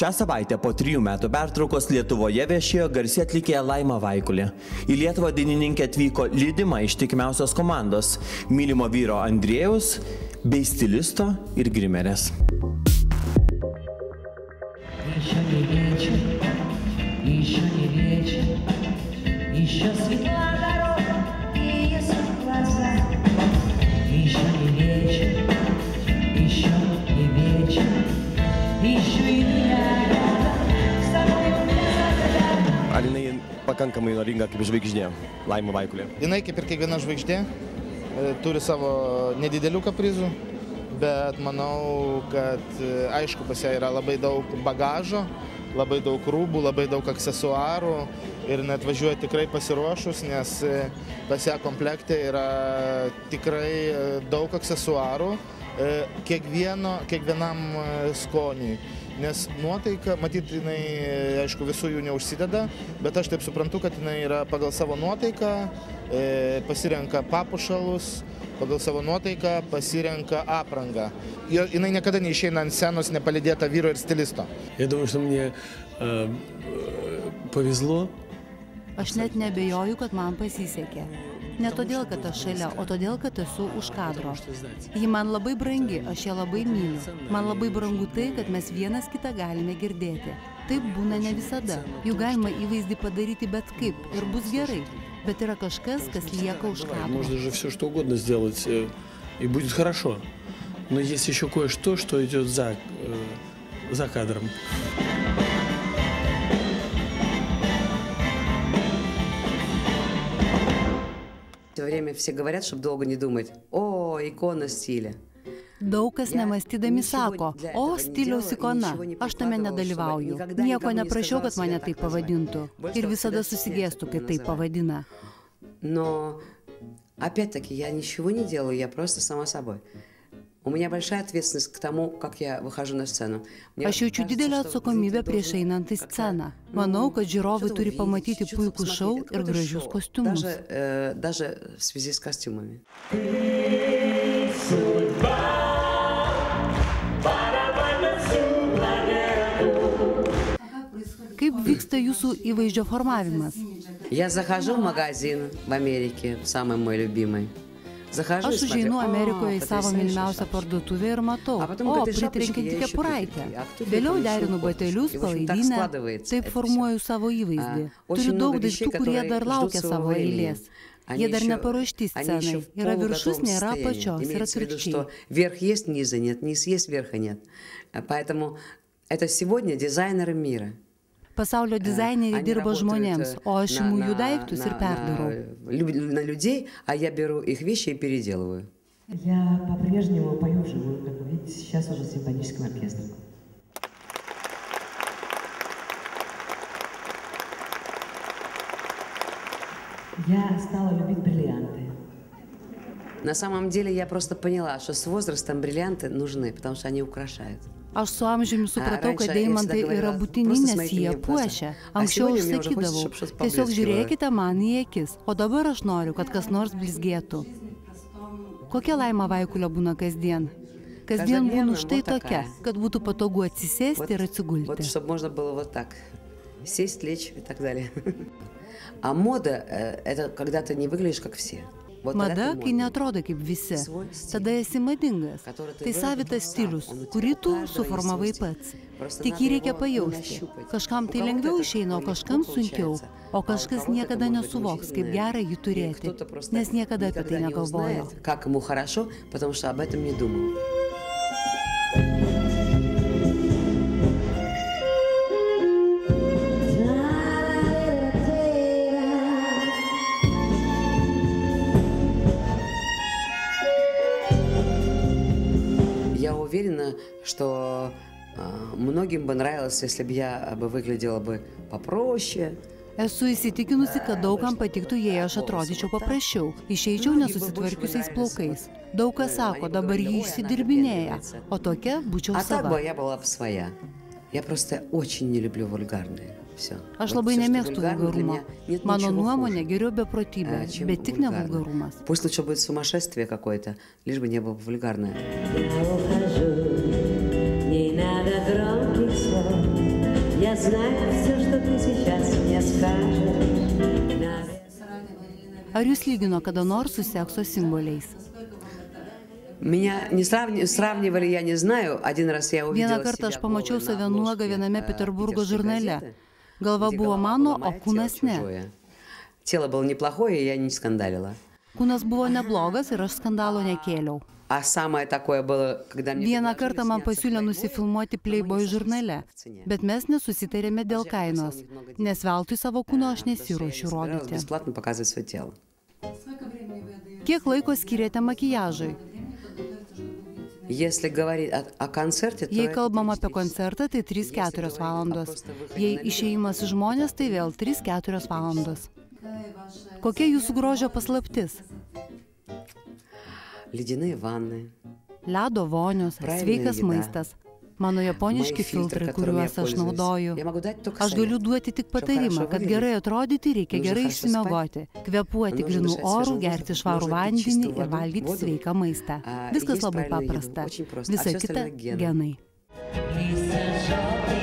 Šią savaitę po 3 metų pertraukos Lietuvoje viešėjo garsi atlikėja Laima Vaikulė. Į Lietuvą dainininkė atvyko lydima ištikimiausios komandos – mylimo vyro Andriejaus bei stilisto ir grimerės. Ar jinai pakankamai įnoringa kaip žvaigždė, Laima Vaikulė? Jinai, kaip ir kiekviena žvaigždė, turi savo nedidelių kaprizų, bet manau, kad aišku, pas ją yra labai daug bagažo, labai daug rūbų, labai daug aksesuarų ir net važiuoja tikrai pasiruošus, nes pas ją komplekte yra tikrai daug aksesuarų kiekvienam skoniui. Nes nuotaika, matyt, jinai, aišku, visų jų neužsideda, bet aš taip suprantu, kad jinai yra pagal savo nuotaiką, pasirenka papuošalus, pagal savo nuotaiką pasirenka aprangą. Jinai niekada neišeina ant scenos nepalydėta vyro ir stilisto. Я думаю, что мне повезло. Aš net nebejoju, kad man pasisekė. Ne todėl, kad aš šalia, o todėl, kad esu už kadro. Ji man labai brangi, aš ją labai myliu. Man labai brangu tai, kad mes vienas kitą galime girdėti. Taip būna ne visada. Juk galima įvaizdį padaryti bet kaip ir bus gerai. Bet yra kažkas, kas lieka už kadro. Можно же все что угодно сделать, и будет хорошо. Но есть еще кое-что, что идет за кадром. Все время все говорят, чтобы долго не думать. О, икона стиля. Daug kas nemąstydami sako, o stiliaus ikona, aš tame nedalyvauju. Nieko neprašiau, kad mane taip pavadintų. Ir visada susigėstų, kai taip pavadina. Но, опять-таки, я ничего не делаю, я просто сама собой. У меня большая ответственность к тому, как я выхожу на сцену. Aš jaučiu didelę atsakomybę prieš einant į sceną. Manau, kad žiūrovai turi pamatyti puikų šou ir gražius kostiumus. Даже в связи с костюмами. Kaip vyksta jūsų įvaizdžio formavimas? Я захожу в магазин в Америке, самый мой любимый. Aš užeinu Amerikoje į savo mylimiausią parduotuvę ir matau, o, pritrenkianti kepuraitę. Vėliau derinu batelius, palaidinę, taip formuoju savo įvaizdį. Turiu daug daiktų, kurie dar laukia savo eilės. Jie dar neparuošti scenai. Yra viršus, nėra apačios ir atvirkščiai. Верх есть, низа нет, низ есть, верха нет. Поэтому это сегодня дизайнеры мира. Pasaulio dizaineriai dirba žmonėms, o aš imu jų daiktus ir perdarau. На людей, а я беру их вещи и переделываю. Я по-прежнему пою вживую, как вы видите, сейчас уже с симфоническим оркестром. Я стала любить бриллианты. На самом деле я просто поняла, что с возрастом бриллианты нужны, потому что они украшают. Aš su amžiumi supratau, kad deimantai yra būtini, nes jie puošia. Anksčiau aš sakydavau, tiesiog žiūrėkite man į akis, o dabar aš noriu, kad kas nors blizgėtų. Kokia Laima Vaikulė būna kasdien? Kasdien būnu štai tokia, kad būtų patogu atsisėsti ir atsigulti. Вот, чтобы можно было вот так сесть, лечь и так далее. А мода – это когда ты не выглядишь как все. Mada, kai neatrodo kaip visi, tada esi madingas. Tai savitas stilius, kurį tu suformavai pats. Tik jį reikia pajausti. Kažkam tai lengviau išeina, o kažkam sunkiau. O kažkas niekada nesuvoks, kaip gera jį turėti, nes niekada apie tai negalvojo. Как ему хорошо, потому что об этом не думал. Я уверена, что многим бы нравилось, если бы я выглядела бы попроще. Esu įsitikinusi, kad daugam patiktų, jei aš atrodyčiau paprasčiau, išeičiau nesusitvarkiusiais plaukais. Daug kas sako, dabar jį išsidirbinėja, o tokia būčiau sava. А так бы я была бы своя. Я просто очень не люблю вульгарные. Aš labai nemėgstu vulgarumo. Mano nuomonė geriau beprotybė, bet tik ne vulgarumas. Пусть лучше будет сумасшествие какое-то, лишь бы не было вульгарное. Не надо громких слов. знаю все, что ты сейчас мне скажешь. Ar jūs lygino kada nors su sekso simboliais? Меня не сравнивали, я не знаю. Один раз я увидела Vieną kartą aš себя pamačiau голой save на nuogą обложке, viename Peterburgo питерской žurnale. газеты, Galva где buvo голова mano, была o моя, kūnas тело ne. чужое. Тело было неплохое, и я не скандалила. Kūnas buvo neblogas ir aš skandalo nekėliau. А самое такое было, когда мне Vieną предложили kartą man сняться в pasiūlė Playboy, nusifilmuoti но мы Playboy не сошлись žurnale, в цене. bet mes nesusitarėme dėl kainos, nes veltui savo kūno aš Потому что я не nesiruošiu собиралась rodyti. бесплатно показывать свое тело. Kiek laiko skiriate makijažui? Если говорить о концерте, то Jei это kalbam apie теоретически. koncertą, tai 3-4 valandos. Jei išėjimas į žmonės, tai vėl 3-4 valandos. Kokia jūsų grožio paslaptis? Ледяные ванны. Ledo vonios, sveikas maistas. Mano japoniški filtrai, kuriuos aš naudoju. Aš galiu duoti tik patarimą, kad gerai atrodyti reikia gerai išsimiegoti, kvėpuoti grynų orų, gerti švarų vandenį ir valgyti sveiką maistą. Viskas labai paprasta. Visa kita genai. Листья желтые